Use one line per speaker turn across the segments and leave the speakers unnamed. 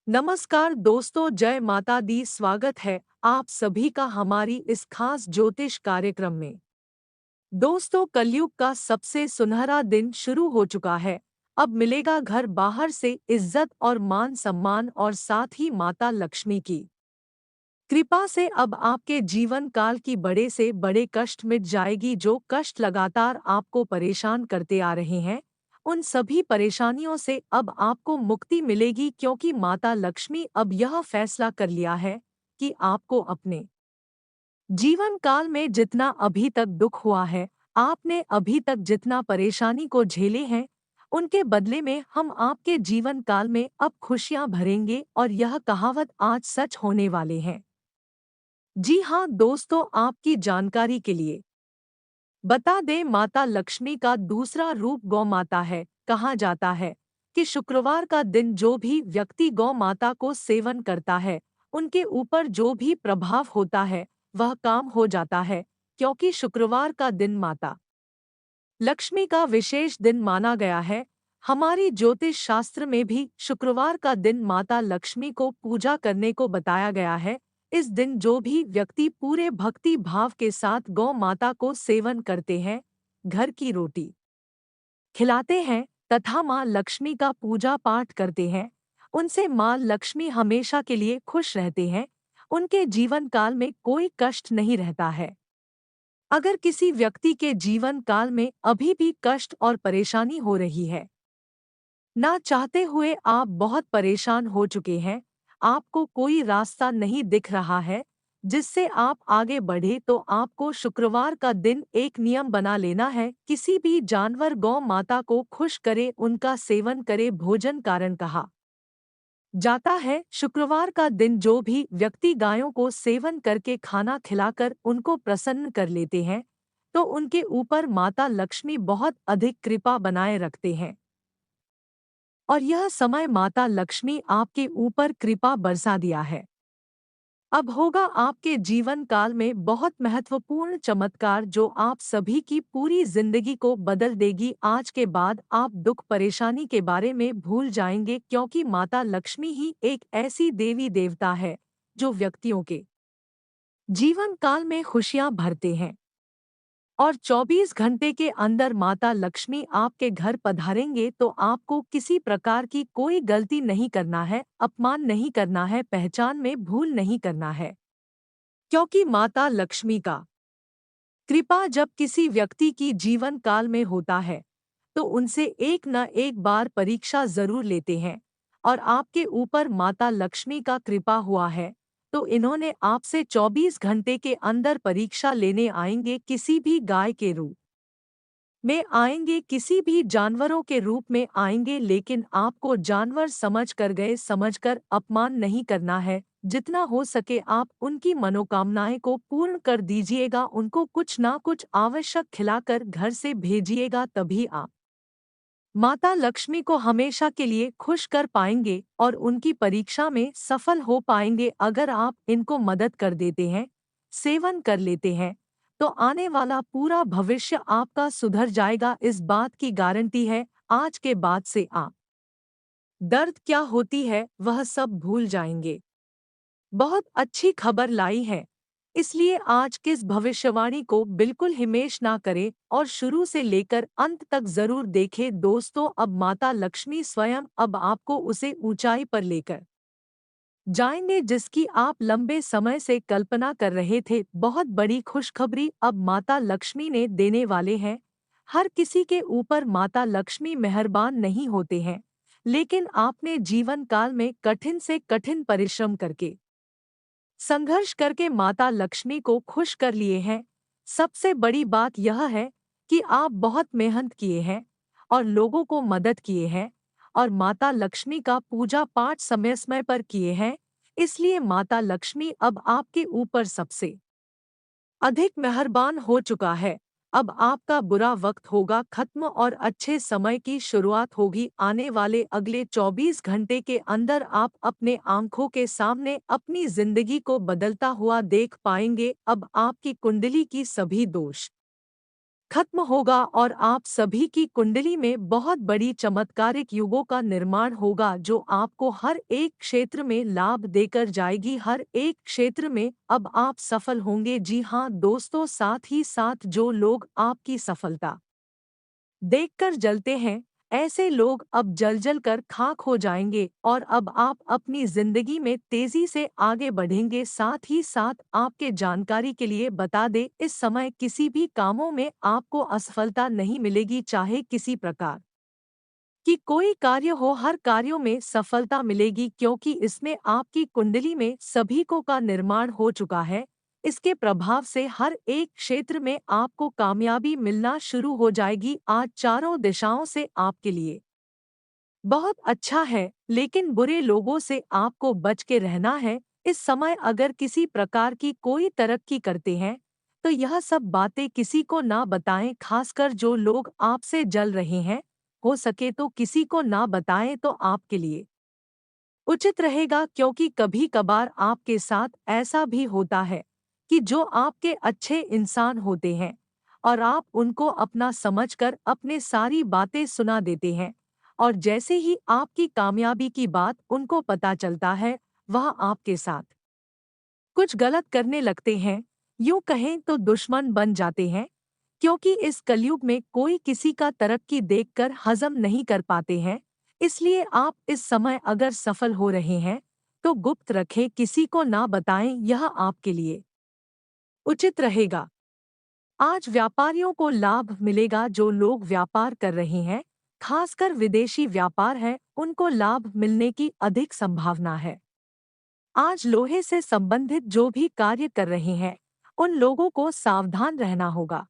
नमस्कार दोस्तों, जय माता दी। स्वागत है आप सभी का हमारी इस खास ज्योतिष कार्यक्रम में। दोस्तों, कलयुग का सबसे सुनहरा दिन शुरू हो चुका है। अब मिलेगा घर बाहर से इज्जत और मान सम्मान, और साथ ही माता लक्ष्मी की कृपा से अब आपके जीवन काल की बड़े से बड़े कष्ट मिट जाएगी। जो कष्ट लगातार आपको परेशान करते आ रहे हैं, उन सभी परेशानियों से अब आपको मुक्ति मिलेगी, क्योंकि माता लक्ष्मी अब यह फैसला कर लिया है कि आपको अपने जीवन काल में जितना अभी तक दुख हुआ है, आपने अभी तक जितना परेशानी को झेले हैं, उनके बदले में हम आपके जीवन काल में अब खुशियां भरेंगे। और यह कहावत आज सच होने वाले हैं। जी हाँ दोस्तों, आपकी जानकारी के लिए बता दें, माता लक्ष्मी का दूसरा रूप गौ माता है। कहा जाता है कि शुक्रवार का दिन जो भी व्यक्ति गौ माता को सेवन करता है, उनके ऊपर जो भी प्रभाव होता है वह काम हो जाता है, क्योंकि शुक्रवार का दिन माता लक्ष्मी का विशेष दिन माना गया है। हमारी ज्योतिष शास्त्र में भी शुक्रवार का दिन माता लक्ष्मी को पूजा करने को बताया गया है। इस दिन जो भी व्यक्ति पूरे भक्ति भाव के साथ गौ माता को सेवन करते हैं, घर की रोटी खिलाते हैं तथा माँ लक्ष्मी का पूजा पाठ करते हैं, उनसे माँ लक्ष्मी हमेशा के लिए खुश रहते हैं। उनके जीवन काल में कोई कष्ट नहीं रहता है। अगर किसी व्यक्ति के जीवन काल में अभी भी कष्ट और परेशानी हो रही है, ना चाहते हुए आप बहुत परेशान हो चुके हैं, आपको कोई रास्ता नहीं दिख रहा है जिससे आप आगे बढ़े, तो आपको शुक्रवार का दिन एक नियम बना लेना है। किसी भी जानवर गौ माता को खुश करे, उनका सेवन करे। भोजन कारण कहा जाता है, शुक्रवार का दिन जो भी व्यक्ति गायों को सेवन करके खाना खिलाकर उनको प्रसन्न कर लेते हैं, तो उनके ऊपर माता लक्ष्मी बहुत अधिक कृपा बनाए रखते हैं। और यह समय माता लक्ष्मी आपके ऊपर कृपा बरसा दिया है। अब होगा आपके जीवन काल में बहुत महत्वपूर्ण चमत्कार, जो आप सभी की पूरी जिंदगी को बदल देगी। आज के बाद आप दुख परेशानी के बारे में भूल जाएंगे, क्योंकि माता लक्ष्मी ही एक ऐसी देवी देवता है जो व्यक्तियों के जीवन काल में खुशियां भरते हैं। और 24 घंटे के अंदर माता लक्ष्मी आपके घर पधारेंगे, तो आपको किसी प्रकार की कोई गलती नहीं करना है, अपमान नहीं करना है, पहचान में भूल नहीं करना है। क्योंकि माता लक्ष्मी का कृपा जब किसी व्यक्ति की जीवन काल में होता है, तो उनसे एक न एक बार परीक्षा जरूर लेते हैं। और आपके ऊपर माता लक्ष्मी का कृपा हुआ है, तो इन्होंने आपसे 24 घंटे के अंदर परीक्षा लेने आएंगे। किसी भी गाय के रूप में आएंगे, किसी भी जानवरों के रूप में आएंगे, लेकिन आपको जानवर समझ कर गए, समझकर अपमान नहीं करना है। जितना हो सके आप उनकी मनोकामनाएं को पूर्ण कर दीजिएगा, उनको कुछ ना कुछ आवश्यक खिलाकर घर से भेजिएगा, तभी आप माता लक्ष्मी को हमेशा के लिए खुश कर पाएंगे और उनकी परीक्षा में सफल हो पाएंगे। अगर आप इनको मदद कर देते हैं, सेवन कर लेते हैं, तो आने वाला पूरा भविष्य आपका सुधर जाएगा। इस बात की गारंटी है। आज के बाद से आप दर्द क्या होती है वह सब भूल जाएंगे। बहुत अच्छी खबर लाई है, इसलिए आज किस भविष्यवाणी को बिल्कुल हिमेश ना करें और शुरू से लेकर अंत तक जरूर देखें। दोस्तों, अब माता लक्ष्मी स्वयं अब आपको उसे ऊंचाई पर लेकर जाएंगे जिसकी आप लंबे समय से कल्पना कर रहे थे। बहुत बड़ी खुशखबरी अब माता लक्ष्मी ने देने वाले हैं। हर किसी के ऊपर माता लक्ष्मी मेहरबान नहीं होते हैं, लेकिन आपने जीवन काल में कठिन से कठिन परिश्रम करके संघर्ष करके माता लक्ष्मी को खुश कर लिए हैं। सबसे बड़ी बात यह है कि आप बहुत मेहनत किए हैं और लोगों को मदद किए हैं, और माता लक्ष्मी का पूजा पाठ समय समय पर किए हैं। इसलिए माता लक्ष्मी अब आपके ऊपर सबसे अधिक मेहरबान हो चुका है। अब आपका बुरा वक्त होगा खत्म और अच्छे समय की शुरुआत होगी। आने वाले अगले 24 घंटे के अंदर आप अपने आंखों के सामने अपनी जिंदगी को बदलता हुआ देख पाएंगे। अब आपकी कुंडली की सभी दोष खत्म होगा और आप सभी की कुंडली में बहुत बड़ी चमत्कारिक युगों का निर्माण होगा जो आपको हर एक क्षेत्र में लाभ देकर जाएगी। हर एक क्षेत्र में अब आप सफल होंगे। जी हाँ दोस्तों, साथ ही साथ जो लोग आपकी सफलता देखकर जलते हैं, ऐसे लोग अब जल जल कर खाक हो जाएंगे और अब आप अपनी जिंदगी में तेजी से आगे बढ़ेंगे। साथ ही साथ आपके जानकारी के लिए बता दें, इस समय किसी भी कामों में आपको असफलता नहीं मिलेगी, चाहे किसी प्रकार कि कोई कार्य हो, हर कार्यों में सफलता मिलेगी क्योंकि इसमें आपकी कुंडली में सभीकों का निर्माण हो चुका है। इसके प्रभाव से हर एक क्षेत्र में आपको कामयाबी मिलना शुरू हो जाएगी। आज चारों दिशाओं से आपके लिए बहुत अच्छा है, लेकिन बुरे लोगों से आपको बच के रहना है। इस समय अगर किसी प्रकार की कोई तरक्की करते हैं, तो यह सब बातें किसी को ना बताएं, खासकर जो लोग आपसे जल रहे हैं। हो सके तो किसी को ना बताएं तो आपके लिए उचित रहेगा, क्योंकि कभी कभार आपके साथ ऐसा भी होता है कि जो आपके अच्छे इंसान होते हैं और आप उनको अपना समझकर अपने सारी बातें सुना देते हैं, और जैसे ही आपकी कामयाबी की बात उनको पता चलता है, वह आपके साथ कुछ गलत करने लगते हैं। यूं कहें तो दुश्मन बन जाते हैं, क्योंकि इस कलयुग में कोई किसी का तरक्की देखकर हजम नहीं कर पाते हैं। इसलिए आप इस समय अगर सफल हो रहे हैं, तो गुप्त रखें, किसी को ना बताएं, यह आपके लिए उचित रहेगा। आज व्यापारियों को लाभ मिलेगा। जो लोग व्यापार कर रहे हैं, खासकर विदेशी व्यापार है, उनको लाभ मिलने की अधिक संभावना है। आज लोहे से संबंधित जो भी कार्य कर रहे हैं, उन लोगों को सावधान रहना होगा,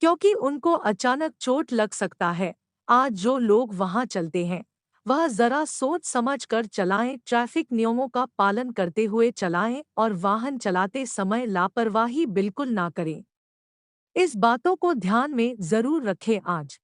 क्योंकि उनको अचानक चोट लग सकता है। आज जो लोग वहां चलते हैं, वह जरा सोच समझ कर चलाएं, ट्रैफिक नियमों का पालन करते हुए चलाएं और वाहन चलाते समय लापरवाही बिल्कुल ना करें। इस बातों को ध्यान में जरूर रखें। आज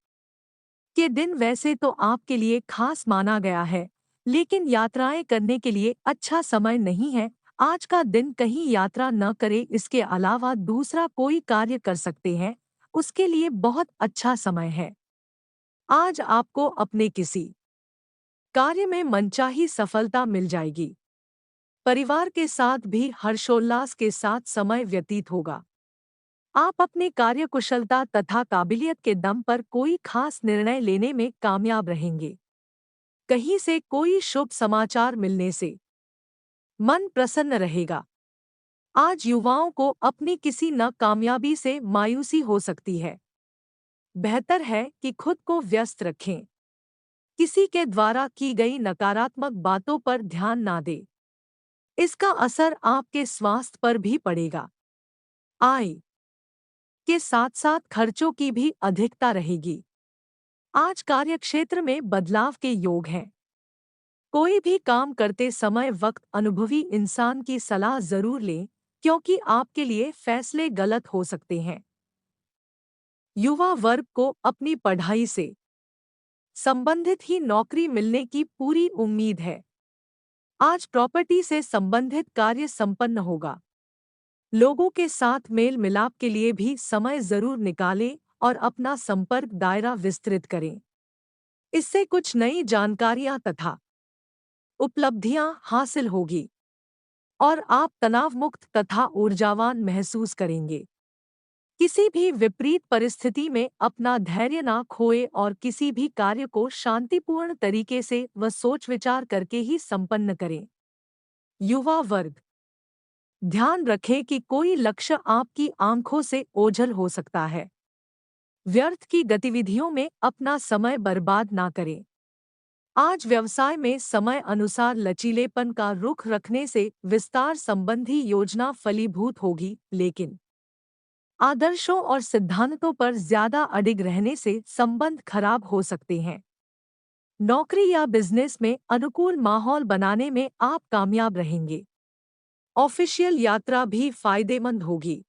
के दिन वैसे तो आपके लिए खास माना गया है, लेकिन यात्राएं करने के लिए अच्छा समय नहीं है। आज का दिन कहीं यात्रा न करें, इसके अलावा दूसरा कोई कार्य कर सकते हैं, उसके लिए बहुत अच्छा समय है। आज आपको अपने किसी कार्य में मनचाही सफलता मिल जाएगी। परिवार के साथ भी हर्षोल्लास के साथ समय व्यतीत होगा। आप अपने कार्यकुशलता तथा काबिलियत के दम पर कोई खास निर्णय लेने में कामयाब रहेंगे। कहीं से कोई शुभ समाचार मिलने से मन प्रसन्न रहेगा। आज युवाओं को अपनी किसी नाकामयाबी से मायूसी हो सकती है। बेहतर है कि खुद को व्यस्त रखें। किसी के द्वारा की गई नकारात्मक बातों पर ध्यान ना दें। इसका असर आपके स्वास्थ्य पर भी पड़ेगा। आय के साथ साथ खर्चों की भी अधिकता रहेगी। आज कार्यक्षेत्र में बदलाव के योग हैं। कोई भी काम करते समय वक्त अनुभवी इंसान की सलाह जरूर लें, क्योंकि आपके लिए फैसले गलत हो सकते हैं। युवा वर्ग को अपनी पढ़ाई से संबंधित ही नौकरी मिलने की पूरी उम्मीद है। आज प्रॉपर्टी से संबंधित कार्य संपन्न होगा। लोगों के साथ मेल मिलाप के लिए भी समय जरूर निकालें और अपना संपर्क दायरा विस्तृत करें। इससे कुछ नई जानकारियां तथा उपलब्धियां हासिल होगी और आप तनाव मुक्त तथा ऊर्जावान महसूस करेंगे। किसी भी विपरीत परिस्थिति में अपना धैर्य ना खोए और किसी भी कार्य को शांतिपूर्ण तरीके से व सोच विचार करके ही संपन्न करें। युवा वर्ग, ध्यान रखें कि कोई लक्ष्य आपकी आंखों से ओझल हो सकता है। व्यर्थ की गतिविधियों में अपना समय बर्बाद ना करें। आज व्यवसाय में समय अनुसार लचीलेपन का रुख रखने से विस्तार संबंधी योजना फलीभूत होगी, लेकिन आदर्शों और सिद्धांतों पर ज्यादा अडिग रहने से संबंध खराब हो सकते हैं। नौकरी या बिजनेस में अनुकूल माहौल बनाने में आप कामयाब रहेंगे। ऑफिशियल यात्रा भी फायदेमंद होगी।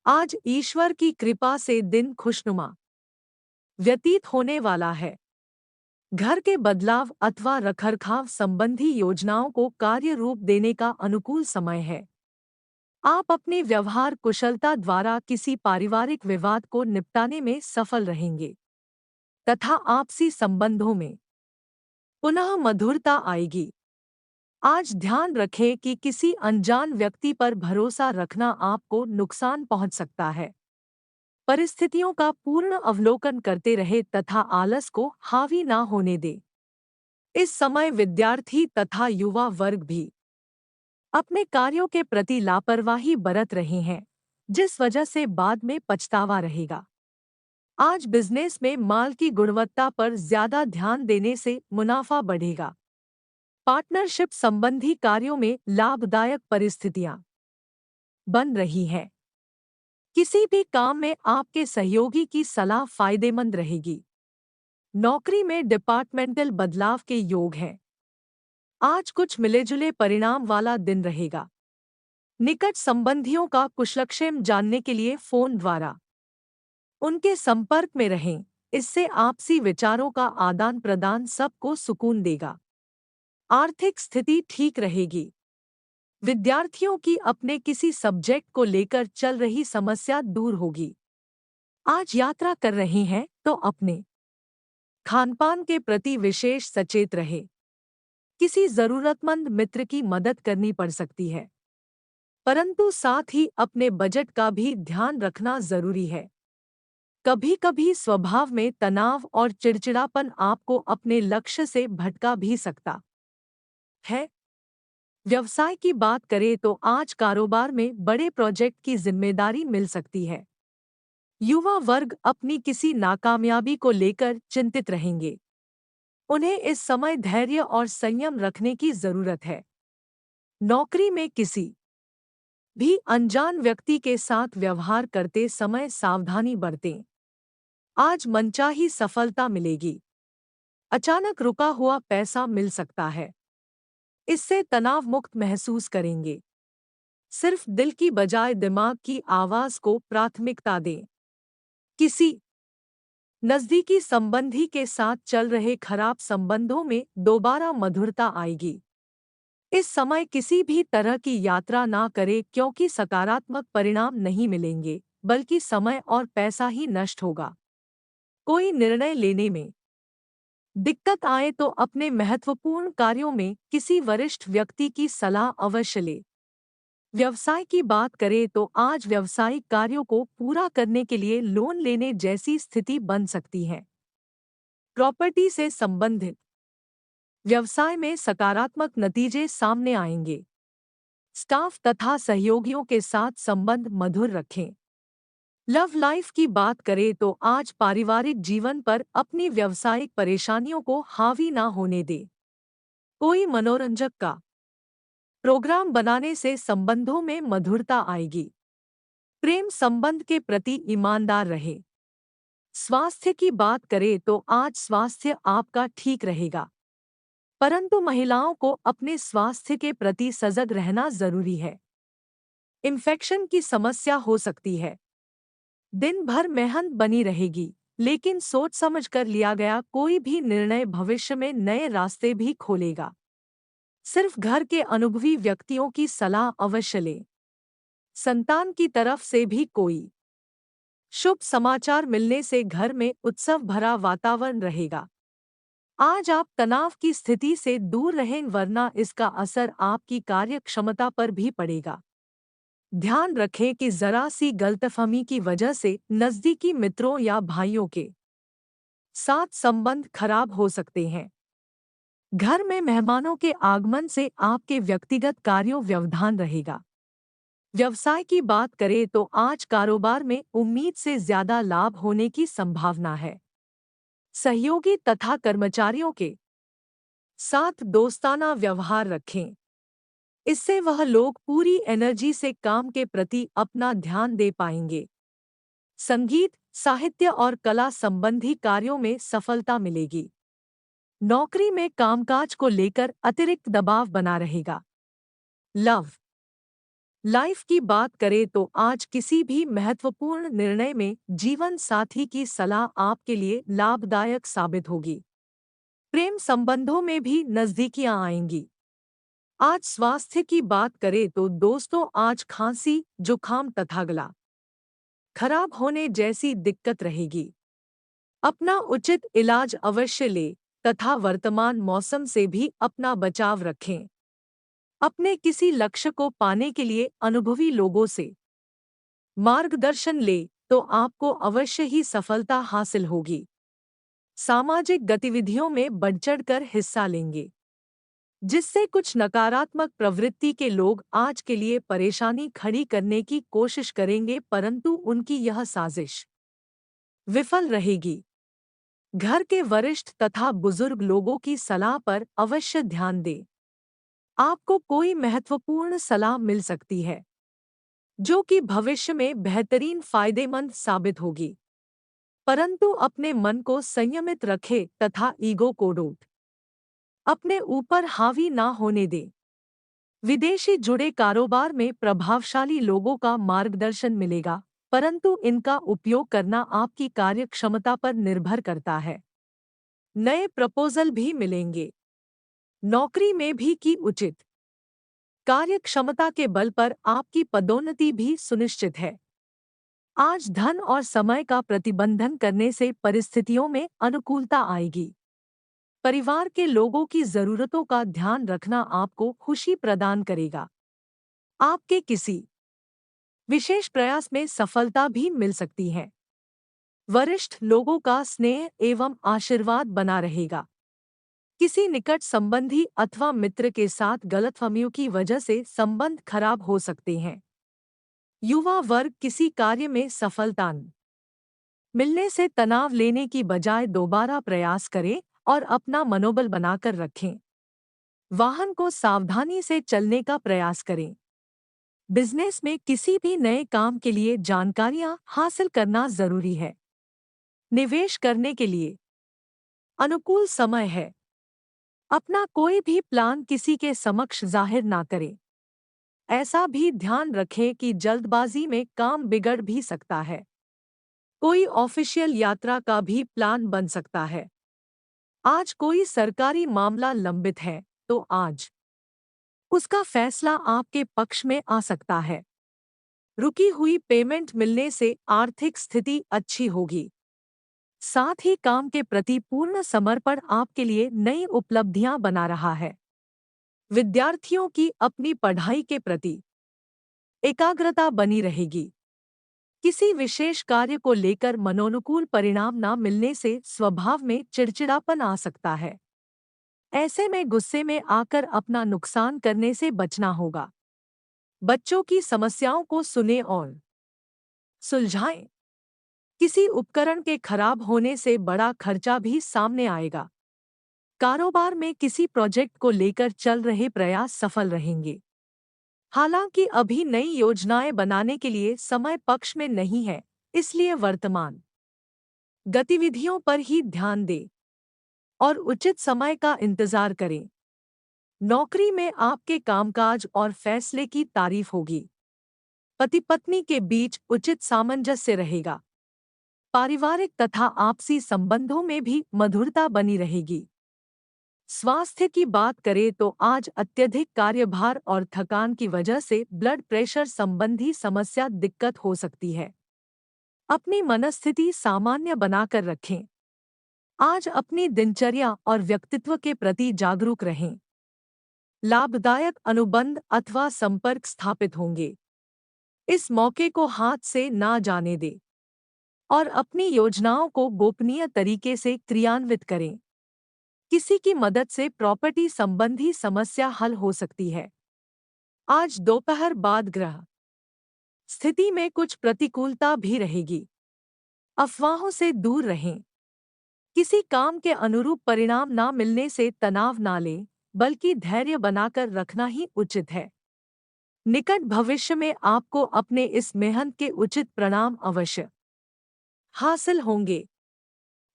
आज ईश्वर की कृपा से दिन खुशनुमा व्यतीत होने वाला है। घर के बदलाव अथवा रखरखाव संबंधी योजनाओं को कार्य रूप देने का अनुकूल समय है। आप अपने व्यवहार कुशलता द्वारा किसी पारिवारिक विवाद को निपटाने में सफल रहेंगे तथा आपसी संबंधों में पुनः मधुरता आएगी। आज ध्यान रखें कि किसी अनजान व्यक्ति पर भरोसा रखना आपको नुकसान पहुंच सकता है। परिस्थितियों का पूर्ण अवलोकन करते रहे तथा आलस को हावी ना होने दे। इस समय विद्यार्थी तथा युवा वर्ग भी अपने कार्यों के प्रति लापरवाही बरत रहे हैं, जिस वजह से बाद में पछतावा रहेगा। आज बिजनेस में माल की गुणवत्ता पर ज्यादा ध्यान देने से मुनाफा बढ़ेगा। पार्टनरशिप संबंधी कार्यों में लाभदायक परिस्थितियां बन रही हैं। किसी भी काम में आपके सहयोगी की सलाह फायदेमंद रहेगी। नौकरी में डिपार्टमेंटल बदलाव के योग हैं। आज कुछ मिलेजुले परिणाम वाला दिन रहेगा। निकट संबंधियों का कुशलक्षेम जानने के लिए फोन द्वारा उनके संपर्क में रहें। इससे आपसी विचारों का आदान प्रदान सबको सुकून देगा। आर्थिक स्थिति ठीक रहेगी। विद्यार्थियों की अपने किसी सब्जेक्ट को लेकर चल रही समस्या दूर होगी। आज यात्रा कर रहे हैं तो अपने खानपान के प्रति विशेष सचेत रहे। किसी जरूरतमंद मित्र की मदद करनी पड़ सकती है, परंतु साथ ही अपने बजट का भी ध्यान रखना जरूरी है। कभी कभी स्वभाव में तनाव और चिड़चिड़ापन आपको अपने लक्ष्य से भटका भी सकता है। व्यवसाय की बात करें तो आज कारोबार में बड़े प्रोजेक्ट की जिम्मेदारी मिल सकती है। युवा वर्ग अपनी किसी नाकामयाबी को लेकर चिंतित रहेंगे। उन्हें इस समय धैर्य और संयम रखने की जरूरत है। नौकरी में किसी भी अनजान व्यक्ति के साथ व्यवहार करते समय सावधानी बरतें। आज मनचाही सफलता मिलेगी। अचानक रुका हुआ पैसा मिल सकता है। इससे तनाव मुक्त महसूस करेंगे। सिर्फ दिल की बजाय दिमाग की आवाज को प्राथमिकता दें। किसी नजदीकी संबंधी के साथ चल रहे खराब संबंधों में दोबारा मधुरता आएगी। इस समय किसी भी तरह की यात्रा ना करें क्योंकि सकारात्मक परिणाम नहीं मिलेंगे, बल्कि समय और पैसा ही नष्ट होगा। कोई निर्णय लेने में दिक्कत आए तो अपने महत्वपूर्ण कार्यों में किसी वरिष्ठ व्यक्ति की सलाह अवश्य लें। व्यवसाय की बात करें तो आज व्यावसायिक कार्यों को पूरा करने के लिए लोन लेने जैसी स्थिति बन सकती है। प्रॉपर्टी से संबंधित व्यवसाय में सकारात्मक नतीजे सामने आएंगे। स्टाफ तथा सहयोगियों के साथ संबंध मधुर रखें। लव लाइफ की बात करें तो आज पारिवारिक जीवन पर अपनी व्यावसायिक परेशानियों को हावी ना होने दें। कोई मनोरंजक का प्रोग्राम बनाने से संबंधों में मधुरता आएगी। प्रेम संबंध के प्रति ईमानदार रहे। स्वास्थ्य की बात करें तो आज स्वास्थ्य आपका ठीक रहेगा, परंतु महिलाओं को अपने स्वास्थ्य के प्रति सजग रहना जरूरी है। इन्फेक्शन की समस्या हो सकती है। दिन भर मेहनत बनी रहेगी, लेकिन सोच समझकर लिया गया कोई भी निर्णय भविष्य में नए रास्ते भी खोलेगा। सिर्फ घर के अनुभवी व्यक्तियों की सलाह अवश्य लें। संतान की तरफ से भी कोई शुभ समाचार मिलने से घर में उत्सव भरा वातावरण रहेगा। आज आप तनाव की स्थिति से दूर रहें, वरना इसका असर आपकी कार्य क्षमता पर भी पड़ेगा। ध्यान रखें कि जरा सी गलतफहमी की वजह से नजदीकी मित्रों या भाइयों के साथ संबंध खराब हो सकते हैं। घर में मेहमानों के आगमन से आपके व्यक्तिगत कार्यों व्यवधान रहेगा। व्यवसाय की बात करें तो आज कारोबार में उम्मीद से ज्यादा लाभ होने की संभावना है। सहयोगी तथा कर्मचारियों के साथ दोस्ताना व्यवहार रखें। इससे वह लोग पूरी एनर्जी से काम के प्रति अपना ध्यान दे पाएंगे। संगीत, साहित्य और कला संबंधी कार्यों में सफलता मिलेगी। नौकरी में कामकाज को लेकर अतिरिक्त दबाव बना रहेगा। लव लाइफ की बात करें तो आज किसी भी महत्वपूर्ण निर्णय में जीवन साथी की सलाह आपके लिए लाभदायक साबित होगी। प्रेम संबंधों में भी नजदीकियां आएंगी। आज स्वास्थ्य की बात करें तो दोस्तों आज खांसी, जुखाम तथा गला खराब होने जैसी दिक्कत रहेगी। अपना उचित इलाज अवश्य ले तथा वर्तमान मौसम से भी अपना बचाव रखें। अपने किसी लक्ष्य को पाने के लिए अनुभवी लोगों से मार्गदर्शन ले तो आपको अवश्य ही सफलता हासिल होगी। सामाजिक गतिविधियों में बढ़-चढ़कर हिस्सा लेंगे, जिससे कुछ नकारात्मक प्रवृत्ति के लोग आज के लिए परेशानी खड़ी करने की कोशिश करेंगे, परंतु उनकी यह साजिश विफल रहेगी। घर के वरिष्ठ तथा बुजुर्ग लोगों की सलाह पर अवश्य ध्यान दें। आपको कोई महत्वपूर्ण सलाह मिल सकती है, जो कि भविष्य में बेहतरीन फायदेमंद साबित होगी। परंतु अपने मन को संयमित रखें तथा ईगो को डोट अपने ऊपर हावी ना होने दें। विदेशी जुड़े कारोबार में प्रभावशाली लोगों का मार्गदर्शन मिलेगा, परंतु इनका उपयोग करना आपकी कार्यक्षमता पर निर्भर करता है। नए प्रपोजल भी मिलेंगे। नौकरी में भी की उचित कार्यक्षमता के बल पर आपकी पदोन्नति भी सुनिश्चित है। आज धन और समय का प्रतिबंधन करने से परिस्थितियों में अनुकूलता आएगी। परिवार के लोगों की जरूरतों का ध्यान रखना आपको खुशी प्रदान करेगा। आपके किसी विशेष प्रयास में सफलता भी मिल सकती है। वरिष्ठ लोगों का स्नेह एवं आशीर्वाद बना रहेगा। किसी निकट संबंधी अथवा मित्र के साथ गलतफहमियों की वजह से संबंध खराब हो सकते हैं। युवा वर्ग किसी कार्य में सफलता न मिलने से तनाव लेने की बजाय दोबारा प्रयास करें और अपना मनोबल बनाकर रखें। वाहन को सावधानी से चलने का प्रयास करें। बिजनेस में किसी भी नए काम के लिए जानकारियां हासिल करना जरूरी है। निवेश करने के लिए अनुकूल समय है। अपना कोई भी प्लान किसी के समक्ष जाहिर ना करें। ऐसा भी ध्यान रखें कि जल्दबाजी में काम बिगड़ भी सकता है। कोई ऑफिशियल यात्रा का भी प्लान बन सकता है। आज कोई सरकारी मामला लंबित है तो आज उसका फैसला आपके पक्ष में आ सकता है। रुकी हुई पेमेंट मिलने से आर्थिक स्थिति अच्छी होगी। साथ ही काम के प्रति पूर्ण समर्पण आपके लिए नई उपलब्धियां बना रहा है। विद्यार्थियों की अपनी पढ़ाई के प्रति एकाग्रता बनी रहेगी। किसी विशेष कार्य को लेकर मनोनुकूल परिणाम न मिलने से स्वभाव में चिड़चिड़ापन आ सकता है। ऐसे में गुस्से में आकर अपना नुकसान करने से बचना होगा। बच्चों की समस्याओं को सुने और सुलझाएं। किसी उपकरण के खराब होने से बड़ा खर्चा भी सामने आएगा। कारोबार में किसी प्रोजेक्ट को लेकर चल रहे प्रयास सफल रहेंगे। हालांकि अभी नई योजनाएं बनाने के लिए समय पक्ष में नहीं है, इसलिए वर्तमान गतिविधियों पर ही ध्यान दें और उचित समय का इंतजार करें। नौकरी में आपके कामकाज और फैसले की तारीफ होगी। पति पत्नी के बीच उचित सामंजस्य रहेगा। पारिवारिक तथा आपसी संबंधों में भी मधुरता बनी रहेगी। स्वास्थ्य की बात करें तो आज अत्यधिक कार्यभार और थकान की वजह से ब्लड प्रेशर संबंधी समस्या दिक्कत हो सकती है। अपनी मनस्थिति सामान्य बनाकर रखें। आज अपनी दिनचर्या और व्यक्तित्व के प्रति जागरूक रहें। लाभदायक अनुबंध अथवा संपर्क स्थापित होंगे। इस मौके को हाथ से ना जाने दें और अपनी योजनाओं को गोपनीय तरीके से क्रियान्वित करें। किसी की मदद से प्रॉपर्टी संबंधी समस्या हल हो सकती है। आज दोपहर बाद ग्रह स्थिति में कुछ प्रतिकूलता भी रहेगी। अफवाहों से दूर रहें। किसी काम के अनुरूप परिणाम ना मिलने से तनाव ना लें, बल्कि धैर्य बनाकर रखना ही उचित है। निकट भविष्य में आपको अपने इस मेहनत के उचित परिणाम अवश्य हासिल होंगे।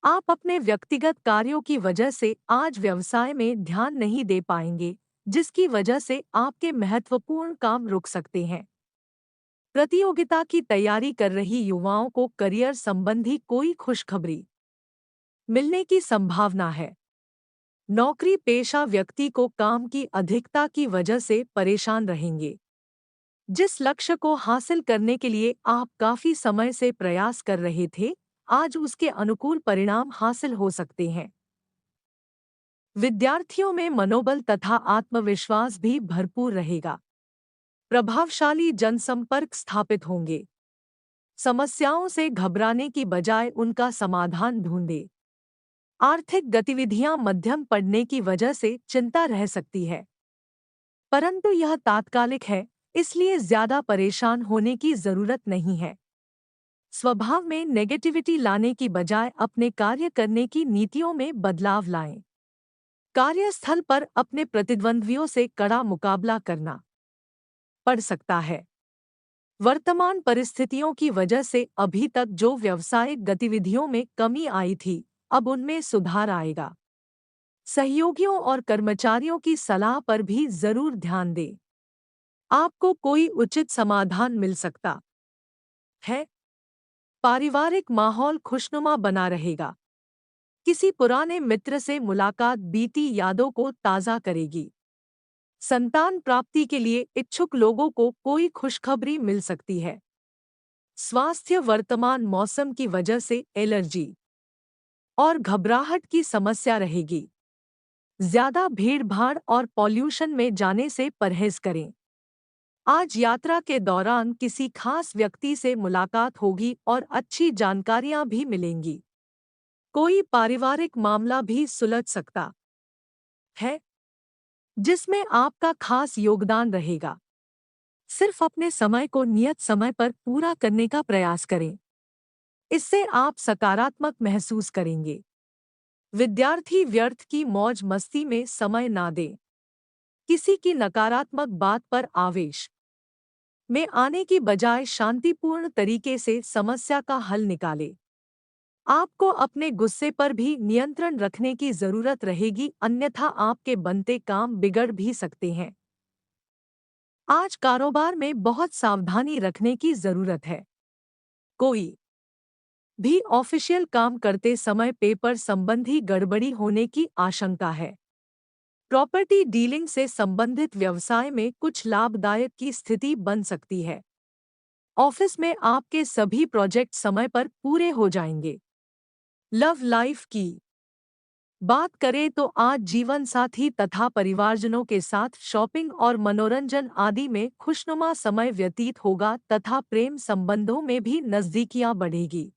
आप अपने व्यक्तिगत कार्यों की वजह से आज व्यवसाय में ध्यान नहीं दे पाएंगे, जिसकी वजह से आपके महत्वपूर्ण काम रुक सकते हैं। प्रतियोगिता की तैयारी कर रही युवाओं को करियर संबंधी कोई खुशखबरी मिलने की संभावना है। नौकरी पेशा व्यक्ति को काम की अधिकता की वजह से परेशान रहेंगे। जिस लक्ष्य को हासिल करने के लिए आप काफी समय से प्रयास कर रहे थे, आज उसके अनुकूल परिणाम हासिल हो सकते हैं। विद्यार्थियों में मनोबल तथा आत्मविश्वास भी भरपूर रहेगा। प्रभावशाली जनसंपर्क स्थापित होंगे। समस्याओं से घबराने की बजाय उनका समाधान ढूंढे। आर्थिक गतिविधियां मध्यम पड़ने की वजह से चिंता रह सकती है, परंतु यह तात्कालिक है, इसलिए ज्यादा परेशान होने की जरूरत नहीं है। स्वभाव में नेगेटिविटी लाने की बजाय अपने कार्य करने की नीतियों में बदलाव लाएं। कार्यस्थल पर अपने प्रतिद्वंद्वियों से कड़ा मुकाबला करना पड़ सकता है। वर्तमान परिस्थितियों की वजह से अभी तक जो व्यावसायिक गतिविधियों में कमी आई थी, अब उनमें सुधार आएगा। सहयोगियों और कर्मचारियों की सलाह पर भी जरूर ध्यान दें। आपको कोई उचित समाधान मिल सकता है। पारिवारिक माहौल खुशनुमा बना रहेगा। किसी पुराने मित्र से मुलाकात बीती यादों को ताज़ा करेगी। संतान प्राप्ति के लिए इच्छुक लोगों को कोई खुशखबरी मिल सकती है। स्वास्थ्य वर्तमान मौसम की वजह से एलर्जी और घबराहट की समस्या रहेगी। ज्यादा भीड़-भाड़ और पॉल्यूशन में जाने से परहेज करें। आज यात्रा के दौरान किसी खास व्यक्ति से मुलाकात होगी और अच्छी जानकारियां भी मिलेंगी। कोई पारिवारिक मामला भी सुलझ सकता है, जिसमें आपका खास योगदान रहेगा। सिर्फ अपने समय को नियत समय पर पूरा करने का प्रयास करें। इससे आप सकारात्मक महसूस करेंगे। विद्यार्थी व्यर्थ की मौज मस्ती में समय ना दें। किसी की नकारात्मक बात पर आवेश में आने की बजाय शांतिपूर्ण तरीके से समस्या का हल निकालें। आपको अपने गुस्से पर भी नियंत्रण रखने की जरूरत रहेगी, अन्यथा आपके बनते काम बिगड़ भी सकते हैं। आज कारोबार में बहुत सावधानी रखने की जरूरत है। कोई भी ऑफिशियल काम करते समय पेपर संबंधी गड़बड़ी होने की आशंका है। प्रॉपर्टी डीलिंग से संबंधित व्यवसाय में कुछ लाभदायक की स्थिति बन सकती है। ऑफिस में आपके सभी प्रोजेक्ट समय पर पूरे हो जाएंगे। लव लाइफ की बात करें तो आज जीवन साथी तथा परिवारजनों के साथ शॉपिंग और मनोरंजन आदि में खुशनुमा समय व्यतीत होगा तथा प्रेम संबंधों में भी नजदीकियां बढ़ेगी।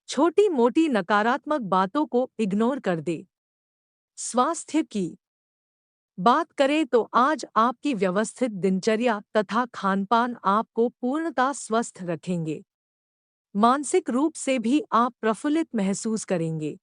छोटी मोटी नकारात्मक बातों को इग्नोर कर दे। स्वास्थ्य की बात करें तो आज आपकी व्यवस्थित दिनचर्या तथा खानपान आपको पूर्णतः स्वस्थ रखेंगे। मानसिक रूप से भी आप प्रफुल्लित महसूस करेंगे।